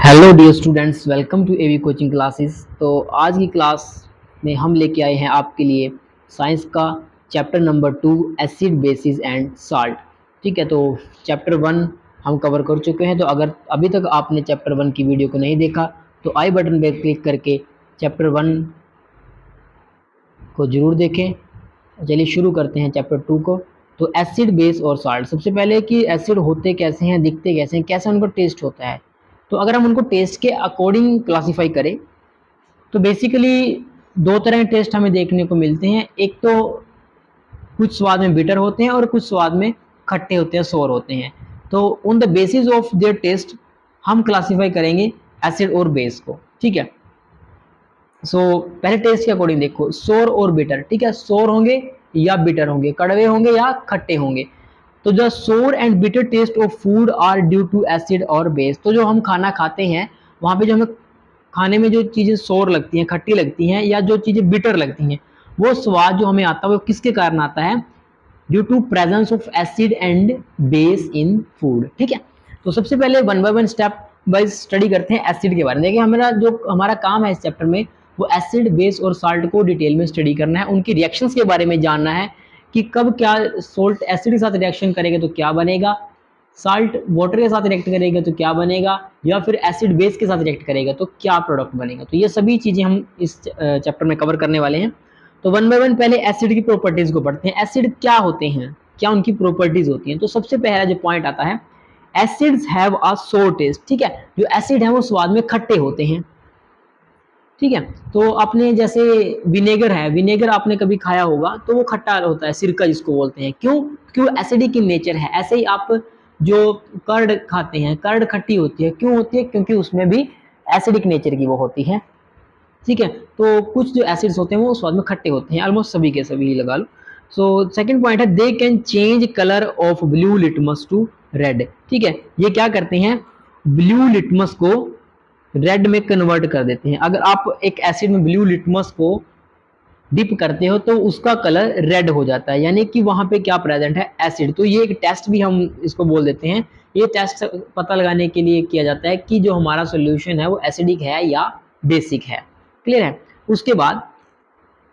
Hello dear students, welcome to AV coaching classes. तो आज की क्लास में हम लेके आए हैं आपके लिए साइंस का chapter number 2 acid basis and salt. ठीक है, तो चैप्टर 1 हम कवर कर चुके हैं। तो अगर अभी तक आपने चैप्टर 1 की वीडियो को नहीं देखा तो आई बटन पर क्लिक करके चैप्टर 1 को ज़रूर देखें। चलिए शुरू करते हैं चैप्टर 2 को। तो एसिड बेस और साल्ट, सबसे पहले कि एसिड होते कैसे हैं, दिखते कैसे हैं, कैसे उनका टेस्ट होता है। तो अगर हम उनको टेस्ट के अकॉर्डिंग क्लासीफाई करें तो बेसिकली दो तरह के टेस्ट हमें देखने को मिलते हैं। एक तो कुछ स्वाद में बिटर होते हैं और कुछ स्वाद में खट्टे होते हैं, सोर होते हैं। तो on the basis of their test हम क्लासीफाई करेंगे एसिड और बेस को। ठीक है, पहले टेस्ट के अकॉर्डिंग देखो, सोर और बिटर। ठीक है, सोर होंगे या बिटर होंगे, कड़वे होंगे या खट्टे होंगे। तो जो sour and bitter taste of food are due to acid और बेस। तो जो हम खाना खाते हैं वहाँ पे जो हमें खाने में जो चीज़ें सोर लगती हैं, खट्टी लगती हैं, या जो चीज़ें बिटर लगती हैं, वो स्वाद जो हमें आता है वो किसके कारण आता है? Due to presence of acid and base in food. ठीक है, तो सबसे पहले one by one step wise study करते हैं एसिड के बारे में। देखिए, हमारा काम है इस चैप्टर में वो एसिड, बेस और साल्ट को डिटेल में स्टडी करना है, उनकी रिएक्शंस के बारे में जानना है कि कब क्या सोल्ट एसिड के साथ रिएक्शन करेगा तो क्या बनेगा, साल्ट वाटर के साथ रिएक्ट करेगा तो क्या बनेगा, या फिर एसिड बेस के साथ रिएक्ट करेगा तो क्या प्रोडक्ट बनेगा। तो ये सभी चीज़ें हम इस चैप्टर में कवर करने वाले हैं। तो वन बाय वन पहले एसिड की प्रॉपर्टीज को पढ़ते हैं। एसिड क्या होते हैं, क्या उनकी प्रॉपर्टीज होती हैं। तो सबसे पहला जो पॉइंट आता है, एसिड्स हैव अ सोर टेस्ट। ठीक है, जो एसिड है वो स्वाद में खट्टे होते हैं। ठीक है, तो अपने जैसे विनेगर है, विनेगर आपने कभी खाया होगा तो वो खट्टा होता है, सिरका जिसको बोलते हैं। क्यों? क्यों? एसिडिक इन नेचर है। ऐसे ही आप जो कर्ड खाते हैं, कर्ड खट्टी होती है। क्यों होती है? क्योंकि उसमें भी एसिडिक नेचर की वो होती है। ठीक है, तो कुछ जो एसिड्स होते हैं वो स्वाद में खट्टे होते हैं, ऑलमोस्ट सभी के सभी लगा लो। सो सेकंड पॉइंट है, they can change colour of blue litmus to red. ठीक है, ये क्या करते हैं? ब्लू लिटमस को रेड में कन्वर्ट कर देते हैं। अगर आप एक एसिड में ब्लू लिटमस को डिप करते हो तो उसका कलर रेड हो जाता है, यानी कि वहां पे क्या प्रेजेंट है? एसिड। तो ये एक टेस्ट भी हम इसको बोल देते हैं। ये टेस्ट पता लगाने के लिए किया जाता है कि जो हमारा सोल्यूशन है वो एसिडिक है या बेसिक है। क्लियर है? उसके बाद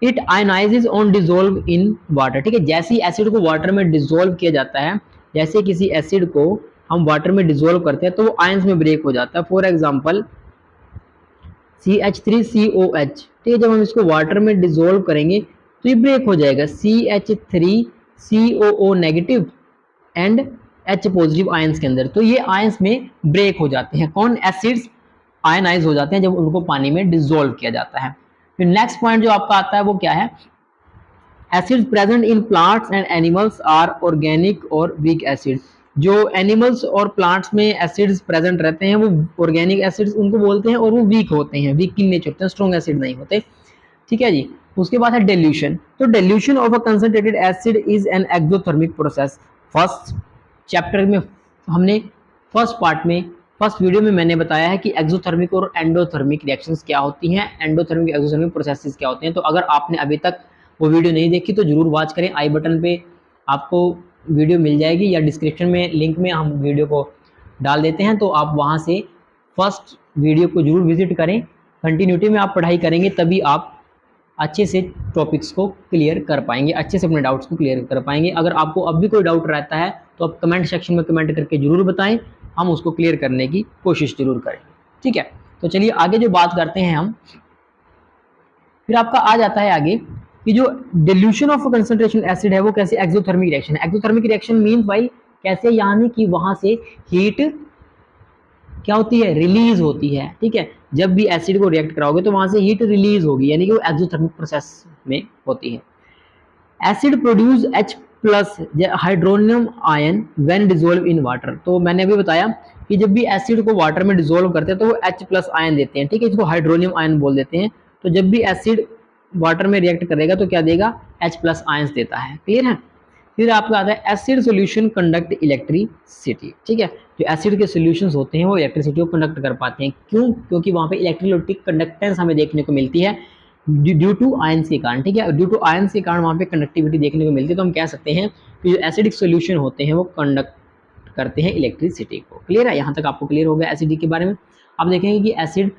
it ionizes on dissolve in water. ठीक है, जैसे ही एसिड को वाटर में डिजोल्व किया जाता है, जैसे किसी एसिड को हम वाटर में डिजोल्व करते हैं तो वो आयंस में ब्रेक हो जाता है। For example CH3COH। ठीक है, जब हम इसको वाटर में डिजोल्व करेंगे तो ये ब्रेक हो जाएगा। CH3COO negative and H positive ions के अंदर। तो ये आयंस में ब्रेक हो जाते हैं। कौन? एसिड्स आयनाइज हो जाते हैं जब उनको पानी में डिजोल्व किया जाता है। फिर नेक्स्ट पॉइंट जो आपका आता है वो क्या है? Acids present in plants and animals are organic और वीक एसिड। जो एनिमल्स और प्लांट्स में एसिड्स प्रेजेंट रहते हैं वो ऑर्गेनिक एसिड्स उनको बोलते हैं, और वो वीक होते हैं, वीक इन नेचर होते हैं, स्ट्रॉन्ग एसिड नहीं होते। ठीक है जी। उसके बाद है डिल्यूशन। तो dilution of a concentrated acid is an exothermic process. First chapter में हमने फर्स्ट पार्ट में फर्स्ट वीडियो में मैंने बताया है कि एक्सोथर्मिक और एंडोथर्मिक रिएक्शंस क्या होती हैं, एंडोथर्मिक एक्सोथर्मिक प्रोसेसेस क्या होते हैं। तो अगर आपने अभी तक वो वीडियो नहीं देखी तो जरूर वॉच करें। आई बटन पे आपको वीडियो मिल जाएगी या डिस्क्रिप्शन में लिंक में हम वीडियो को डाल देते हैं, तो आप वहाँ से फर्स्ट वीडियो को जरूर विजिट करें। कंटिन्यूटी में आप पढ़ाई करेंगे तभी आप अच्छे से टॉपिक्स को क्लियर कर पाएंगे, अच्छे से अपने डाउट्स को क्लियर कर पाएंगे। अगर आपको अब भी कोई डाउट रहता है तो आप कमेंट सेक्शन में कमेंट करके जरूर बताएं, हम उसको क्लियर करने की कोशिश जरूर करें। ठीक है, तो चलिए आगे जो बात करते हैं हम, फिर आपका आ जाता है आगे कि जो डिल्यूशन ऑफ कंसंट्रेशन एसिड है वो कैसे एक्सोथर्मिक रिएक्शन है। एक्सोथर्मिक रिएक्शन मीन भाई कैसे, यानी कि वहां से हीट क्या होती है? रिलीज होती है। ठीक है, जब भी एसिड को रिएक्ट कराओगे तो वहां से हीट रिलीज होगी, यानी कि वो एक्सोथर्मिक प्रोसेस में होती है। Acid produce H plus hydronium ion when dissolve in water. तो मैंने अभी बताया कि जब भी एसिड को वाटर में डिजोल्व करते हैं तो वो H प्लस आयन देते हैं। ठीक है, इसको हाइड्रोनियम आयन बोल देते हैं। तो जब भी एसिड वाटर में रिएक्ट करेगा तो क्या देगा? H प्लस आयंस देता है। क्लियर है? फिर आपका आता है एसिड सोल्यूशन कंडक्ट इलेक्ट्रिसिटी। ठीक है, जो एसिड के सोल्यूशंस होते हैं वो इलेक्ट्रिसिटी को कंडक्ट कर पाते हैं। क्यों? क्योंकि वहां पे इलेक्ट्रोलाइटिक कंडक्टेंस हमें देखने को मिलती है ड्यू टू आयंस के कारण। ठीक है, ड्यू टू आयंस के कारण वहां पे कंडक्टिविटी देखने को मिलती है। तो हम कह सकते हैं कि जो एसिडिक सोल्यूशन होते हैं वो कंडक्ट करते हैं इलेक्ट्रिसिटी को। क्लियर है, यहाँ तक आपको क्लियर हो गया एसिड के बारे में। अब देखेंगे कि एसिड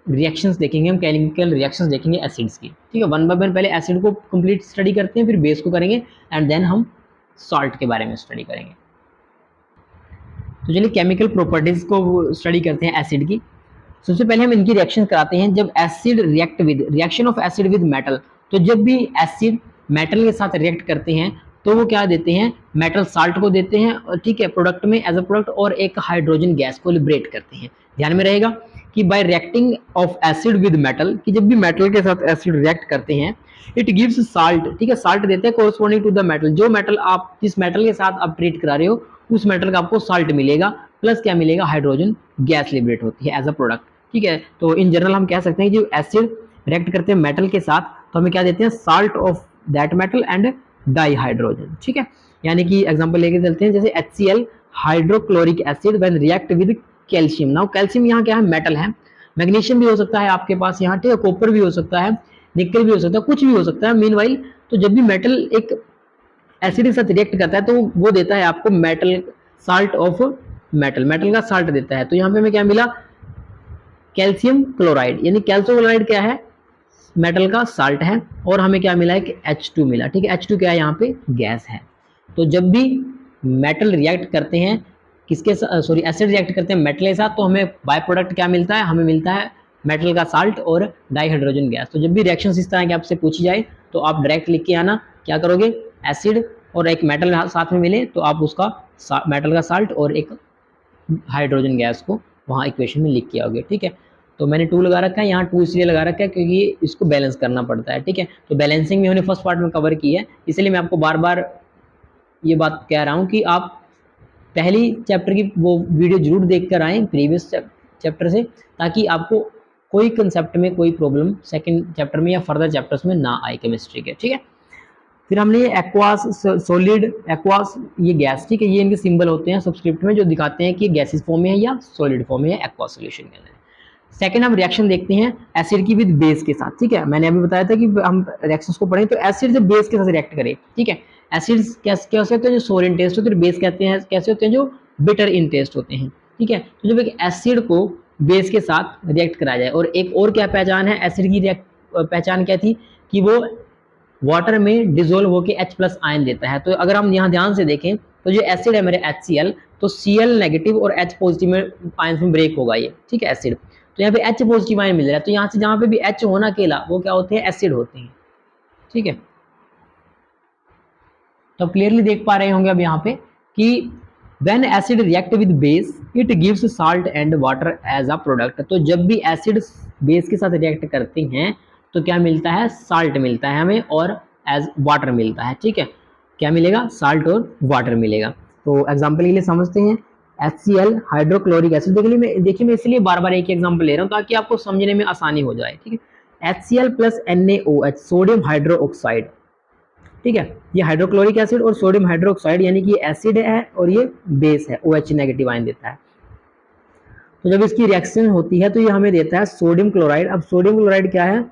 रिएक्शंस देखेंगे, हम केमिकल रिएक्शंस देखेंगे एसिड्स की, ठीक है। वन बाय वन पहले एसिड को कंप्लीट स्टडी करते हैं, फिर बेस को करेंगे एंड देन हम सॉल्ट के बारे में स्टडी करेंगे। तो चलिए केमिकल प्रॉपर्टीज को स्टडी करते हैं एसिड की। सबसे पहले हम इनकी रिएक्शन कराते हैं। जब acid react with reaction of acid with metal, तो जब भी एसिड मेटल के साथ रिएक्ट करते हैं तो वो क्या देते हैं, मेटल साल्ट को देते हैं, और ठीक है, प्रोडक्ट में एज अ प्रोडक्ट, और एक हाइड्रोजन गैस को लिबरेट करते हैं। ध्यान में रहेगा कि bye reacting of acid with metal, कि जब भी मेटल के साथ एसिड रिएक्ट करते हैं, इट गिव्स साल्ट, ठीक है, साल्ट देते हैं कोरस्पॉन्डिंग टू द मेटल। जो मेटल आप जिस मेटल के साथ आप ट्रीट करा रहे हो उस मेटल का आपको साल्ट मिलेगा, प्लस क्या मिलेगा, हाइड्रोजन गैस लिबरेट होती है एज अ प्रोडक्ट, ठीक है। तो इन जनरल हम कह सकते हैं कि जो एसिड रिएक्ट करते हैं मेटल के साथ तो हमें क्या देते हैं, salt of that metal and di hydrogen, ठीक है। यानी कि एग्जांपल लेके चलते हैं, जैसे HCl hydrochloric acid when react with calcium. Now calcium यहाँ क्या है, मेटल है, मैग्नीशियम भी हो सकता है आपके पास यहाँ, ठीक है, कॉपर भी हो सकता है, निकल भी हो सकता है, कुछ भी हो सकता है। मीनवाइल तो जब भी मेटल एक एसिड के साथ रिएक्ट करता है तो वो देता है आपको metal, salt of metal, metal का साल्ट देता है। तो यहाँ पे हमें क्या मिला, कैल्शियम क्लोराइड, यानी कैल्शियम क्लोराइड क्या है, मेटल का साल्ट है, और हमें क्या मिला है कि H2 मिला, ठीक है। H2 क्या है, यहाँ पे गैस है। तो जब भी मेटल रिएक्ट करते हैं किसके सॉरी एसिड रिएक्ट करते हैं मेटल के साथ, तो हमें बाय प्रोडक्ट क्या मिलता है, हमें मिलता है मेटल का साल्ट और डाइहाइड्रोजन गैस। तो जब भी रिएक्शन इस तरह की आपसे पूछी जाए तो आप डायरेक्ट लिख के आना, क्या करोगे, एसिड और एक मेटल साथ में मिले तो आप उसका मेटल का साल्ट और एक हाइड्रोजन गैस को वहाँ इक्वेशन में लिख के आओगे, ठीक है। तो मैंने 2 लगा रखा है यहाँ, 2 इसलिए लगा रखा है क्योंकि इसको बैलेंस करना पड़ता है, ठीक है। तो बैलेंसिंग में हमने फर्स्ट पार्ट में कवर की है, इसलिए मैं आपको बार बार ये बात कह रहा हूँ कि आप पहली चैप्टर की वो वीडियो जरूर देख कर आएँ प्रीवियस चैप्टर से, ताकि आपको कोई कंसेप्ट में कोई प्रॉब्लम सेकंड चैप्टर में या फर्दर चैप्टर्स में ना आए केमिस्ट्री के, ठीक है। फिर हमने ये एक्वास, सॉलिड, एक्वास, ये गैस, ठीक है, ये इनके सिंबल होते हैं सबस्क्रिप्ट में जो दिखाते हैं कि गैसेस फॉर्म में है या सॉलिड फॉर्म में है एक्वास सॉल्यूशन के अंदर। सेकंड हम रिएक्शन देखते हैं एसिड की विद बेस के साथ, ठीक है। मैंने अभी बताया था कि हम रिएक्शंस को पढ़ें तो एसिड जब बेस के साथ रिएक्ट करे, ठीक है। एसिड्स कैसे होते हैं, जो सोर इन टेस्ट होते हैं, बेस कहते हैं कैसे होते हैं, जो बिटर इन टेस्ट होते हैं, ठीक है। तो जब एक एसिड को बेस के साथ रिएक्ट कराया जाए, और एक और क्या पहचान है एसिड की, पहचान क्या थी कि वो वाटर में डिजोल्व होकर H+ आयन देता है। तो अगर हम यहाँ ध्यान से देखें तो जो एसिड है मेरे HCl, तो Cl नेगेटिव और H पॉजिटिव में आयन में ब्रेक होगा ये, ठीक है, एसिड। तो यहाँ पे H पॉजिटिव आयन मिल रहा है, तो यहाँ से जहाँ पे भी H होना अकेला वो क्या होते हैं, एसिड होते हैं, ठीक है। तो क्लियरली देख पा रहे होंगे अब यहाँ पे कि when acid react with base it gives salt and water as a product. तो जब भी एसिड बेस के साथ रिएक्ट करते हैं तो क्या मिलता है, साल्ट मिलता है हमें और एज वाटर मिलता है, ठीक है। क्या मिलेगा, साल्ट और वाटर मिलेगा। तो एग्जांपल के लिए समझते हैं, HCl हाइड्रोक्लोरिक एसिड, देखिए मैं इसलिए बार बार एक ही एग्जांपल ले रहा हूँ ताकि आपको समझने में आसानी हो जाए, ठीक है। HCl plus NaOH sodium hydroxide, ठीक है, ये हाइड्रोक्लोरिक एसिड और सोडियम हाइड्रोक्साइड, यानी कि ये एसिड है और ये बेस है, OH नेगेटिव आयन देता है। तो जब इसकी रिएक्शन होती है तो ये हमें देता है सोडियम क्लोराइड। अब सोडियम क्लोराइड क्या है,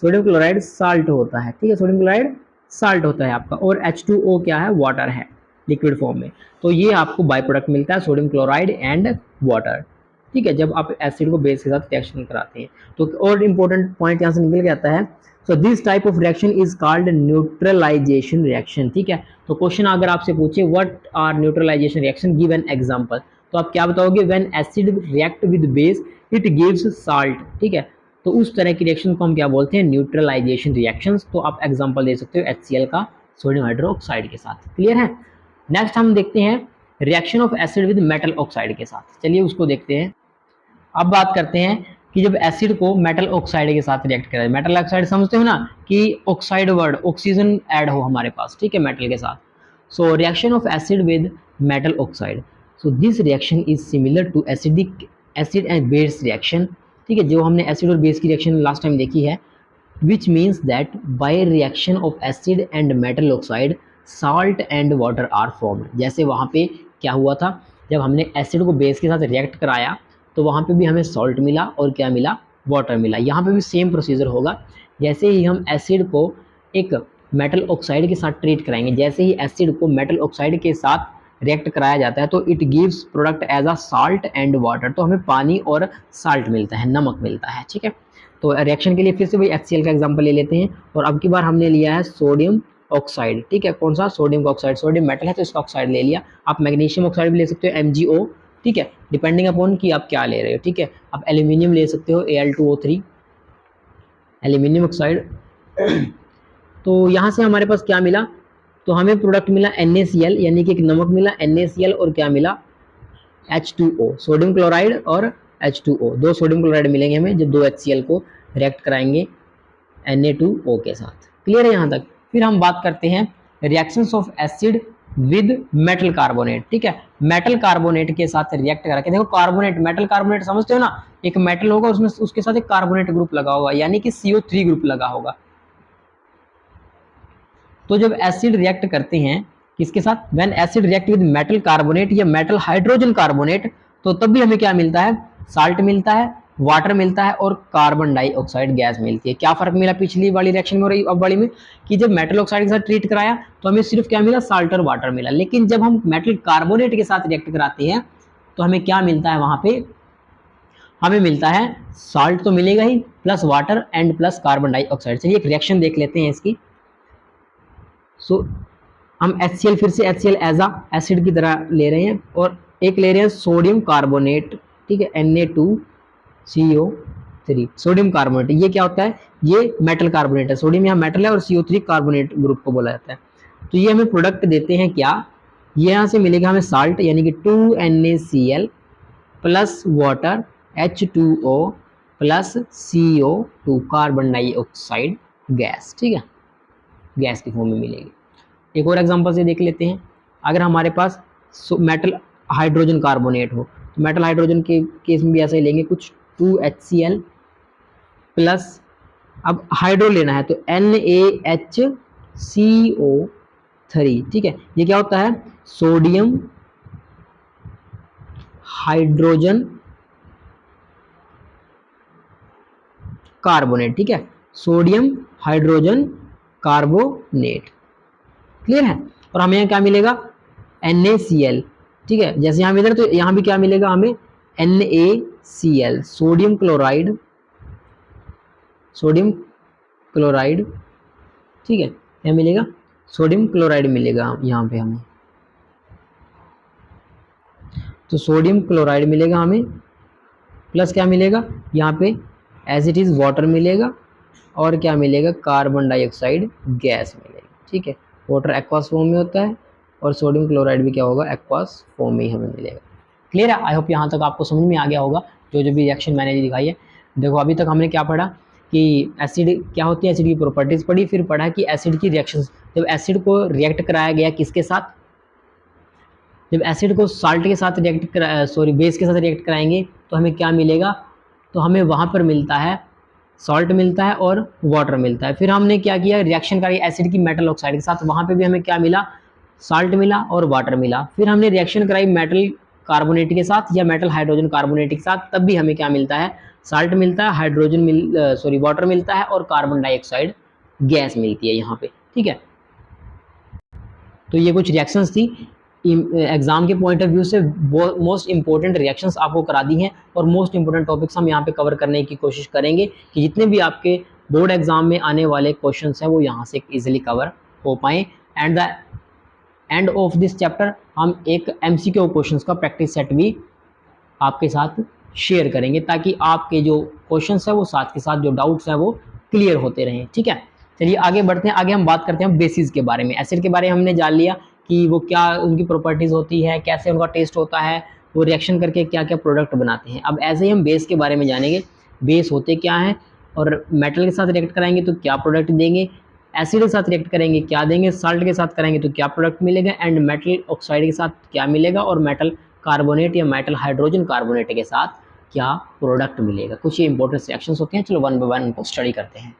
सोडियम क्लोराइड साल्ट होता है, ठीक है, सोडियम क्लोराइड साल्ट होता है आपका, और H2O क्या है, वाटर है लिक्विड फॉर्म में। तो ये आपको बाय प्रोडक्ट मिलता है सोडियम क्लोराइड एंड वाटर, ठीक है, जब आप एसिड को बेस के साथ रिएक्शन कराते हैं। तो और इंपॉर्टेंट पॉइंट यहाँ से निकल के आता है, so this type of reaction is called neutralisation reaction, ठीक है। तो क्वेश्चन अगर आपसे पूछे what are neutralisation reaction, give an example, तो आप क्या बताओगे, when acid react with base it gives salt, ठीक है। तो उस तरह की रिएक्शन को हम क्या बोलते हैं, न्यूट्रलाइजेशन रिएक्शंस। तो आप एग्जांपल दे सकते हो HCl का सोडियम हाइड्रोक्साइड के साथ, क्लियर है। नेक्स्ट हम देखते हैं reaction of acid with metal oxide के साथ, चलिए उसको देखते हैं। अब बात करते हैं कि जब एसिड को मेटल ऑक्साइड के साथ रिएक्ट कराए, मेटल ऑक्साइड समझते हो ना कि ऑक्साइड वर्ड, ऑक्सीजन ऐड हो हमारे पास, ठीक है, मेटल के साथ। So reaction of acid with metal oxide, so this reaction is similar to acid and base reaction, ठीक है, जो हमने एसिड और बेस की रिएक्शन लास्ट टाइम देखी है। Which means that by reaction of acid and metal oxide salt and water are formed. जैसे वहाँ पे क्या हुआ था, जब हमने एसिड को बेस के साथ रिएक्ट कराया तो वहाँ पे भी हमें सॉल्ट मिला और क्या मिला, वाटर मिला। यहाँ पे भी सेम प्रोसीजर होगा, जैसे ही हम एसिड को एक मेटल ऑक्साइड के साथ ट्रीट कराएंगे, जैसे ही एसिड को मेटल ऑक्साइड के साथ रिएक्ट कराया जाता है तो it gives product as a salt and water, तो हमें पानी और साल्ट मिलता है, नमक मिलता है, ठीक है। तो रिएक्शन के लिए फिर से वही HCl का एग्जांपल ले लेते हैं, और अब की बार हमने लिया है सोडियम ऑक्साइड, ठीक है। कौन सा? सोडियम का ऑक्साइड, सोडियम मेटल है तो इसका ऑक्साइड ले लिया। आप मैग्नीशियम ऑक्साइड भी ले सकते हो MgO, ठीक है, डिपेंडिंग अपॉन कि आप क्या ले रहे हो, ठीक है। आप एल्यूमिनियम ले सकते हो Al2O3, एल्यूमिनियम ऑक्साइड। तो यहाँ से हमारे पास क्या मिला? तो हमें प्रोडक्ट मिला NaCl, यानी कि एक नमक मिला NaCl, और क्या मिला? H2O, सोडियम क्लोराइड और H2O, दो सोडियम क्लोराइड मिलेंगे हमें जब दो HCl को रिएक्ट कराएंगे Na2O के साथ। क्लियर है यहाँ तक? फिर हम बात करते हैं reactions of acid with metal carbonate, ठीक है। मेटल कार्बोनेट के साथ रिएक्ट करके, देखो कार्बोनेट, मेटल कार्बोनेट समझते हो ना, एक मेटल होगा उसमें उसके साथ एक कार्बोनेट ग्रुप लगा होगा, यानी कि CO3 ग्रुप लगा होगा। तो जब एसिड रिएक्ट करते हैं किसके साथ? When acid react with metal carbonate या मेटल हाइड्रोजन कार्बोनेट, तो तब भी हमें क्या मिलता है? साल्ट मिलता है, वाटर मिलता है और कार्बन डाइऑक्साइड गैस मिलती है। क्या फर्क मिला पिछली वाली रिएक्शन में और अब वाली में? कि जब मेटल ऑक्साइड के साथ ट्रीट कराया तो हमें सिर्फ क्या मिला? साल्ट और वाटर मिला। लेकिन जब हम मेटल कार्बोनेट के साथ रिएक्ट कराते हैं तो हमें क्या मिलता है? वहां पे हमें मिलता है साल्ट तो मिलेगा ही, plus water and plus carbon dioxide. चलिए एक रिएक्शन देख लेते हैं इसकी। सो हम HCl, फिर से HCl एज आ एसिड की तरह ले रहे हैं, और एक ले रहे हैं सोडियम कार्बोनेट, ठीक है, Na2CO3, सोडियम कार्बोनेट। ये क्या होता है? ये मेटल कार्बोनेट है, सोडियम यहाँ मेटल है और CO3 कार्बोनेट ग्रुप को बोला जाता है। तो ये हमें प्रोडक्ट देते हैं क्या? ये यहाँ से मिलेगा हमें साल्ट, यानी कि 2NaCl plus water H2O plus CO2, carbon dioxide gas, ठीक है, गैस की फॉर्म में मिलेगी। एक और एग्जांपल से देख लेते हैं। अगर हमारे पास मेटल हाइड्रोजन कार्बोनेट हो, तो मेटल हाइड्रोजन के केस में भी ऐसा ही लेंगे कुछ, 2HCl प्लस, अब हाइड्रो लेना है तो NaHCO3, ठीक है। ये क्या होता है? सोडियम हाइड्रोजन कार्बोनेट, ठीक है, सोडियम हाइड्रोजन कार्बोनेट। क्लियर है? और हमें यहाँ क्या मिलेगा? NaCl, ठीक है, जैसे यहाँ मिल रहा है तो यहाँ भी क्या मिलेगा हमें? NaCl, sodium chloride, sodium chloride, ठीक है, क्या मिलेगा? सोडियम क्लोराइड मिलेगा यहाँ पे हमें, तो सोडियम क्लोराइड मिलेगा हमें, प्लस क्या मिलेगा यहाँ पे? एज इट इज वाटर मिलेगा, और क्या मिलेगा? कार्बन डाइऑक्साइड गैस मिलेगी, ठीक है। वाटर एक्वास फॉर्म में होता है और सोडियम क्लोराइड भी क्या होगा? एक्वास फॉर्म में ही हमें मिलेगा। क्लियर है? आई होप यहाँ तक आपको समझ में आ गया होगा जो जो भी रिएक्शन मैंने दिखाई है। देखो अभी तक हमने क्या पढ़ा कि एसिड क्या होती है, एसिड की प्रॉपर्टीज पढ़ी, फिर पढ़ा कि एसिड की रिएक्शन, जब एसिड को रिएक्ट कराया गया किसके साथ? जब एसिड को साल्ट के साथ रिएक्ट बेस के साथ रिएक्ट कराएंगे तो हमें क्या मिलेगा? तो हमें वहाँ पर मिलता है सॉल्ट मिलता है और वाटर मिलता है। फिर हमने क्या किया? रिएक्शन कराई एसिड की मेटल ऑक्साइड के साथ, वहाँ पे भी हमें क्या मिला? साल्ट मिला और वाटर मिला। फिर हमने रिएक्शन कराई मेटल कार्बोनेट के साथ या मेटल हाइड्रोजन कार्बोनेट के साथ, तब भी हमें क्या मिलता है? साल्ट मिलता है, वाटर मिलता है और कार्बन डाइऑक्साइड गैस मिलती है यहाँ पे, ठीक है। तो ये कुछ रिएक्शंस थी, एग्जाम के पॉइंट ऑफ व्यू से मोस्ट इंपॉर्टेंट रिएक्शंस आपको करा दी हैं, और मोस्ट इंपॉर्टेंट टॉपिक्स हम यहाँ पे कवर करने की कोशिश करेंगे कि जितने भी आपके बोर्ड एग्जाम में आने वाले क्वेश्चंस हैं वो यहाँ से इजीली कवर हो पाएँ। And the end of this chapter हम एक MCQ क्वेश्चंस का प्रैक्टिस सेट भी आपके साथ शेयर करेंगे, ताकि आपके जो क्वेश्चंस है वो साथ के साथ जो डाउट्स हैं वो क्लियर होते रहें, ठीक है। चलिए आगे बढ़ते हैं। आगे हम बात करते हैं बेसिस के बारे में। एसिड के बारे में हमने जान लिया कि वो क्या उनकी प्रॉपर्टीज होती है, कैसे उनका टेस्ट होता है, वो रिएक्शन करके क्या क्या प्रोडक्ट बनाते हैं। अब ऐसे ही हम बेस के बारे में जानेंगे, बेस होते क्या हैं, और मेटल के साथ रिएक्ट कराएंगे तो क्या प्रोडक्ट देंगे, एसिड के साथ रिएक्ट करेंगे क्या देंगे, साल्ट के साथ करेंगे तो क्या प्रोडक्ट मिलेगा, एंड मेटल ऑक्साइड के साथ क्या मिलेगा, और मेटल कार्बोनेट या मेटल हाइड्रोजन कार्बोनेट के साथ क्या प्रोडक्ट मिलेगा। कुछ ये इंपॉर्टेंट रिएक्शंस होते हैं। चलो वन बाय वन उनको स्टडी करते हैं।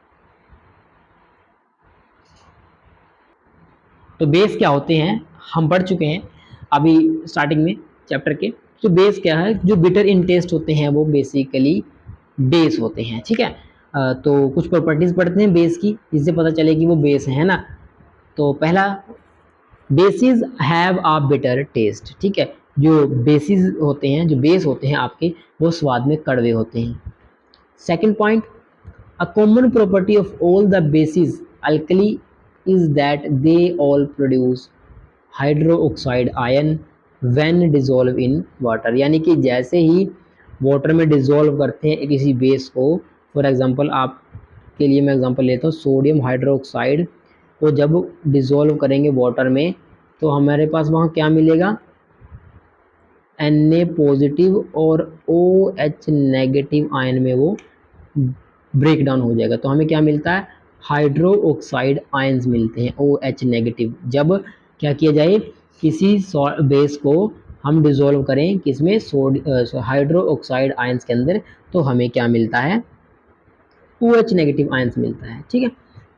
तो बेस क्या होते हैं हम पढ़ चुके हैं अभी स्टार्टिंग में चैप्टर के। तो बेस क्या है? जो बिटर इन टेस्ट होते हैं वो बेसिकली बेस होते हैं, ठीक है। तो कुछ प्रॉपर्टीज पढ़ते हैं बेस की, जिससे पता चले कि वो बेस है ना। तो पहला basis have a bitter taste, ठीक है, जो बेसिस होते हैं, जो बेस होते हैं आपके, वो स्वाद में कड़वे होते हैं। Second point, a common property of all the bases alkali is that they all produce hydroxide ion when dissolved in water, यानी कि जैसे ही वाटर में डिजोल्व करते हैं किसी बेस को, फॉर एग्जांपल आप के लिए मैं एग्जांपल लेता हूँ, सोडियम हाइड्रोक्साइड को जब डिजोल्व करेंगे वाटर में तो हमारे पास वहाँ क्या मिलेगा, Na पॉजिटिव और OH नेगेटिव आयन में वो ब्रेक डाउन हो जाएगा, तो हमें क्या मिलता है, हाइड्रो ऑक्साइड आयंस मिलते हैं OH नेगेटिव। जब क्या किया जाए, किसी बेस को हम डिसॉल्व करें किसमें, हाइड्रो ऑक्साइड आयंस के अंदर, तो हमें क्या मिलता है, OH नेगेटिव आयंस मिलता है, ठीक है।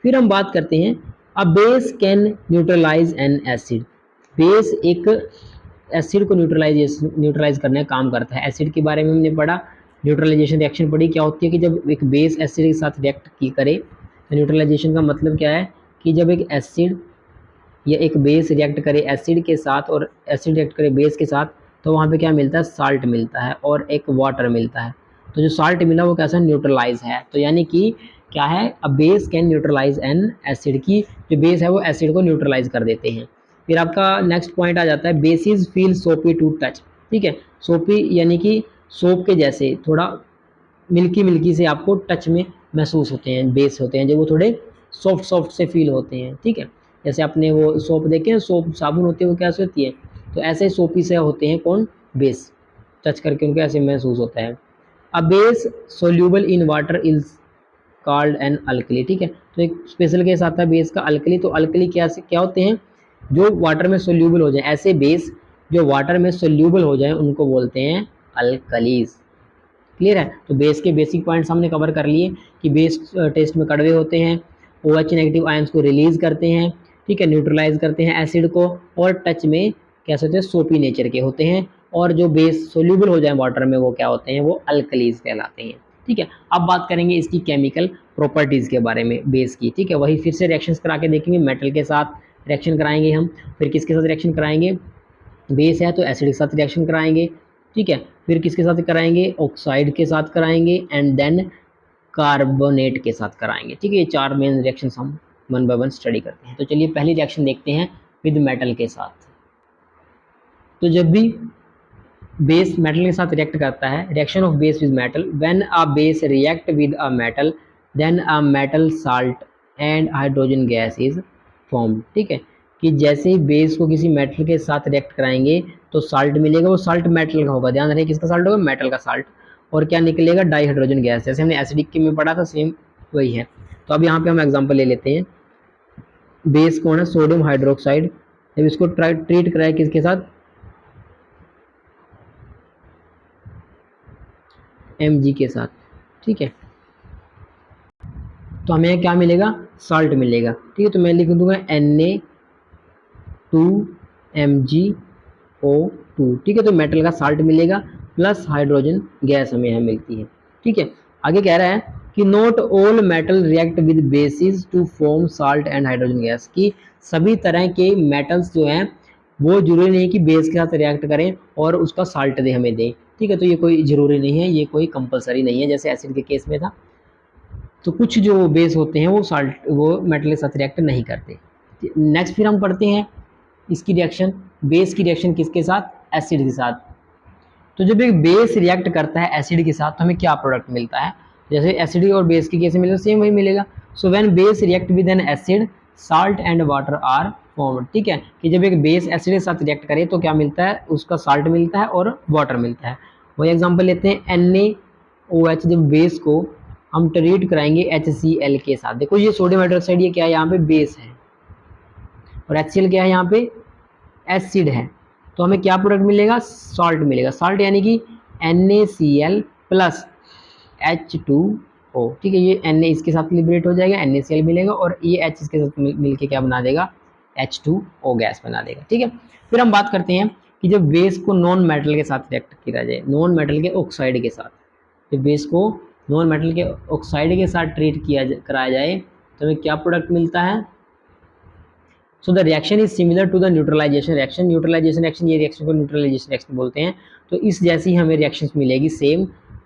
फिर हम बात करते हैं, a base can neutralise an acid, base एक एसिड को न्यूट्रलाइज करने का काम करता है। एसिड के बारे में हमने पढ़ा, न्यूट्रलाइजेशन रिएक्शन पढ़ी, क्या होती है कि जब एक बेस एसिड के साथ रिएक्ट की करे, तो न्यूट्रलाइजेशन का मतलब क्या है कि जब एक एसिड या एक बेस रिएक्ट करे एसिड के साथ और एसिड रिएक्ट करे बेस के साथ, तो वहाँ पे क्या मिलता है, साल्ट मिलता है और एक वाटर मिलता है। तो जो साल्ट मिला वो कैसा, न्यूट्रलाइज है। तो यानी कि क्या है, a base can neutralise an acid, की जो बेस है वो एसिड को न्यूट्रलाइज कर देते हैं। फिर आपका नेक्स्ट पॉइंट आ जाता है, बेसिस फील सोपी टू टच, ठीक है, सोपी यानी कि सोप के जैसे, थोड़ा मिल्की मिल्की से आपको टच में महसूस होते हैं, बेस होते हैं जो वो थोड़े सॉफ्ट सॉफ्ट से फील होते हैं, ठीक है। जैसे आपने वो सोप देखे हैं, सोप साबुन होती है वो कैसे होती है, तो ऐसे सोपी से होते हैं कौन, बेस, टच करके उनको ऐसे महसूस होता है। A base soluble in water is called an alkali, ठीक है, तो एक स्पेशल केस आता है बेस का, अल्कली। तो अल्कली क्या होते हैं, जो वाटर में सोल्यूबल हो जाए, ऐसे बेस जो वाटर में सोल्यूबल हो जाए उनको बोलते हैं अल्कलीज। क्लियर है, तो बेस के बेसिक पॉइंट्स हमने कवर कर लिए कि बेस टेस्ट में कड़वे होते हैं, OH नेगेटिव आयंस को रिलीज करते हैं, ठीक है, न्यूट्रलाइज करते हैं एसिड को, और टच में कैसे होते हैं, सोपी नेचर के होते हैं, और जो बेस सोल्यूबल हो जाए वाटर में वो क्या होते हैं, वो अल्कलीज कहलाते हैं, ठीक है। अब बात करेंगे इसकी केमिकल प्रॉपर्टीज के बारे में बेस की, ठीक है, वही फिर से रिएक्शंस करा के देखेंगे, मेटल के साथ रिएक्शन कराएंगे हम, फिर किसके साथ रिएक्शन कराएंगे, बेस है तो एसिड के साथ रिएक्शन कराएंगे, ठीक है, फिर किसके साथ कराएंगे, ऑक्साइड के साथ कराएंगे, एंड देन कार्बोनेट के साथ कराएंगे, ठीक है। ये चार मेन रिएक्शंस हम वन बाय वन स्टडी करते हैं। तो चलिए पहली रिएक्शन देखते हैं विद मेटल के साथ। तो जब भी बेस मेटल के साथ रिएक्ट करता है, reaction of base with metal, when a base react with a metal then a metal salt and hydrogen gas is form, ठीक है, कि जैसे ही बेस को किसी मेटल के साथ रिएक्ट कराएंगे तो साल्ट मिलेगा, वो साल्ट मेटल का होगा, ध्यान रखिए किसका साल्ट होगा, मेटल का साल्ट, और क्या निकलेगा, डाइहाइड्रोजन गैस, जैसे हमने एसिडिक में पढ़ा था सेम वही है। तो अब यहाँ पे हम एग्जांपल ले लेते हैं, बेस कौन है, सोडियम हाइड्रोक्साइड, जब इसको ट्रीट कराए किसके साथ, Mg के साथ, ठीक है, तो हमें क्या मिलेगा, साल्ट मिलेगा, ठीक है। तो मैं लिख दूंगा Na2MgO2, ठीक है, तो मेटल का साल्ट मिलेगा प्लस हाइड्रोजन गैस हमें यहाँ मिलती है, ठीक है। आगे कह रहा है कि not all metal react with bases to form salt and hydrogen gas, की सभी तरह के मेटल्स जो हैं वो जरूरी नहीं कि बेस के साथ रिएक्ट करें और उसका साल्ट दे हमें दें, ठीक है, तो ये कोई ज़रूरी नहीं है, ये कोई कंपलसरी नहीं है, जैसे एसिड के केस में था। तो कुछ जो बेस होते हैं वो मेटल के साथ रिएक्ट नहीं करते। नेक्स्ट फिर हम पढ़ते हैं इसकी रिएक्शन, बेस की रिएक्शन किसके साथ, एसिड के साथ। तो जब एक बेस रिएक्ट करता है एसिड के साथ तो हमें क्या प्रोडक्ट मिलता है, जैसे एसिड और बेस की केस में मिलेगा, सेम वही मिलेगा। So when base react with an acid salt and water are formed, ठीक है, कि जब एक बेस एसिड के साथ रिएक्ट करे तो क्या मिलता है, उसका साल्ट मिलता है और वाटर मिलता है। वही एग्जांपल लेते हैं NaOH, जब बेस को हम ट्रीट कराएंगे HCl के साथ, देखो ये सोडियम हाइड्रोक्साइड, ये क्या है यहाँ पे, बेस है, और HCl क्या है यहाँ पे, एसिड है, तो हमें क्या प्रोडक्ट मिलेगा, सॉल्ट मिलेगा, सॉल्ट यानी कि NaCl प्लस H2O, ठीक है, ये Na इसके साथ लिबरेट हो जाएगा, NaCl मिलेगा, और ये H इसके साथ मिलके क्या बना देगा, H2O गैस बना देगा, ठीक है। फिर हम बात करते हैं कि जब बेस को नॉन मेटल के साथ रिएक्ट किया जाए, नॉन मेटल के ऑक्साइड के साथ, जब बेस को नॉन मेटल के ऑक्साइड के साथ ट्रीट किया कराया जाए तो हमें क्या प्रोडक्ट मिलता है, so the reaction is similar to the neutralisation reaction. Neutralisation reaction, ये रिएक्शन को न्यूट्रलाइजेशन रिएक्शन बोलते हैं। तो इस जैसी हमें रिएक्शंस मिलेगी सेम,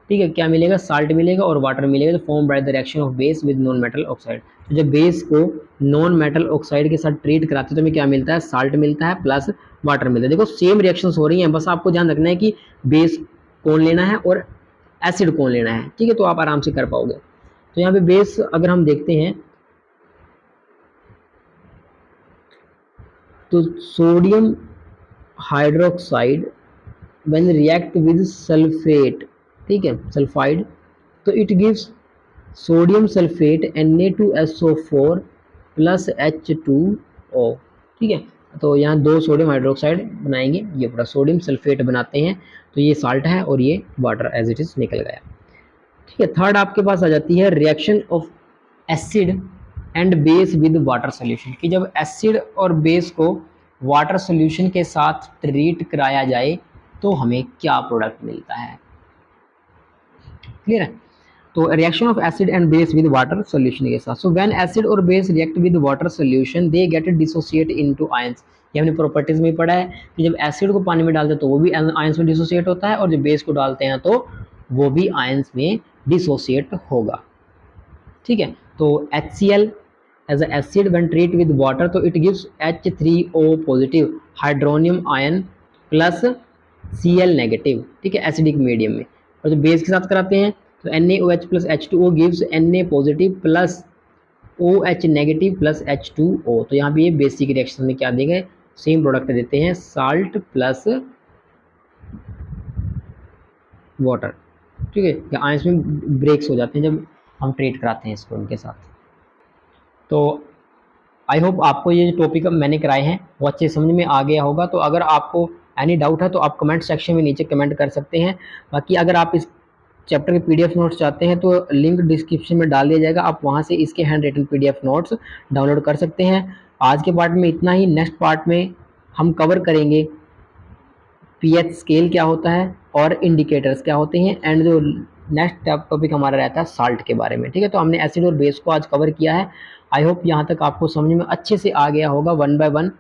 ठीक है। क्या मिलेगा, साल्ट मिलेगा और वाटर मिलेगा। तो form by the reaction of base with non metal oxide. तो जब बेस को नॉन मेटल ऑक्साइड के साथ ट्रीट कराते हैं तो हमें क्या मिलता है, साल्ट मिलता है प्लस वाटर मिलता है। देखो सेम रिएक्शंस हो रही हैं, बस आपको ध्यान रखना है कि बेस कौन लेना है और एसिड कौन लेना है, ठीक है। तो आप आराम से कर पाओगे। तो यहाँ पे बेस अगर हम देखते हैं तो sodium hydroxide when react with sulphate, ठीक है, सल्फाइड, तो it gives sodium sulphate Na2SO4 plus H2O, ठीक है। तो यहाँ दो सोडियम हाइड्रोक्साइड बनाएंगे, ये पूरा सोडियम सल्फेट बनाते हैं। तो ये साल्ट है और ये वाटर एज इट इज निकल गया, ठीक है। थर्ड आपके पास आ जाती है reaction of acid and base with water solution, कि जब एसिड और बेस को वाटर सोल्यूशन के साथ ट्रीट कराया जाए तो हमें क्या प्रोडक्ट मिलता है, क्लियर है। तो reaction of acid and base with water solution के साथ, सो व्हेन एसिड और base react with water solution they get dissociate into ions. ये हमने प्रॉपर्टीज में पढ़ा है कि जब एसिड को पानी में डालते हैं तो वो भी आयंस में डिसोसिएट होता है, और जब बेस को डालते हैं तो वो भी आयंस में डिसोसिएट होगा, ठीक है। तो HCl as a acid when treat with water तो it gives H3O positive hydronium ion plus Cl negative, ठीक है, एसिडिक मीडियम में। और जब बेस के साथ कराते हैं तो NaOH plus H2O gives Na positive plus OH negative plus H2O। तो यहाँ पे ये बेसिक रिएक्शन में क्या देंगे, सेम प्रोडक्ट देते हैं, साल्ट प्लस वाटर, ठीक है। आयंस में ब्रेक्स हो जाते हैं जब हम ट्रीट कराते हैं इसको उनके साथ। तो आई होप आपको ये जो टॉपिक मैंने कराए हैं वो अच्छे समझ में आ गया होगा। तो अगर आपको एनी डाउट है तो आप कमेंट सेक्शन में नीचे कमेंट कर सकते हैं। बाकी अगर आप इस चैप्टर के PDF नोट्स चाहते हैं तो लिंक डिस्क्रिप्शन में डाल दिया जाएगा, आप वहाँ से इसके hand written PDF notes download कर सकते हैं। आज के पार्ट में इतना ही। नेक्स्ट पार्ट में हम कवर करेंगे pH स्केल क्या होता है और इंडिकेटर्स क्या होते हैं, एंड जो नेक्स्ट टॉपिक हमारा रहता है साल्ट के बारे में, ठीक है। तो हमने एसिड और बेस को आज कवर किया है। आई होप यहाँ तक आपको समझ में अच्छे से आ गया होगा। वन बाय वन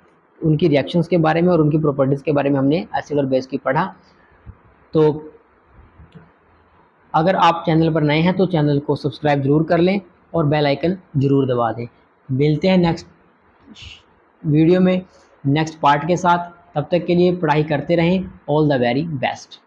उनकी रिएक्शंस के बारे में और उनकी प्रॉपर्टीज़ के बारे में हमने एसिड और बेस की पढ़ा। तो अगर आप चैनल पर नए हैं तो चैनल को सब्सक्राइब जरूर कर लें और बेल आइकन जरूर दबा दें। मिलते हैं नेक्स्ट वीडियो में नेक्स्ट पार्ट के साथ। तब तक के लिए पढ़ाई करते रहें। All the very best.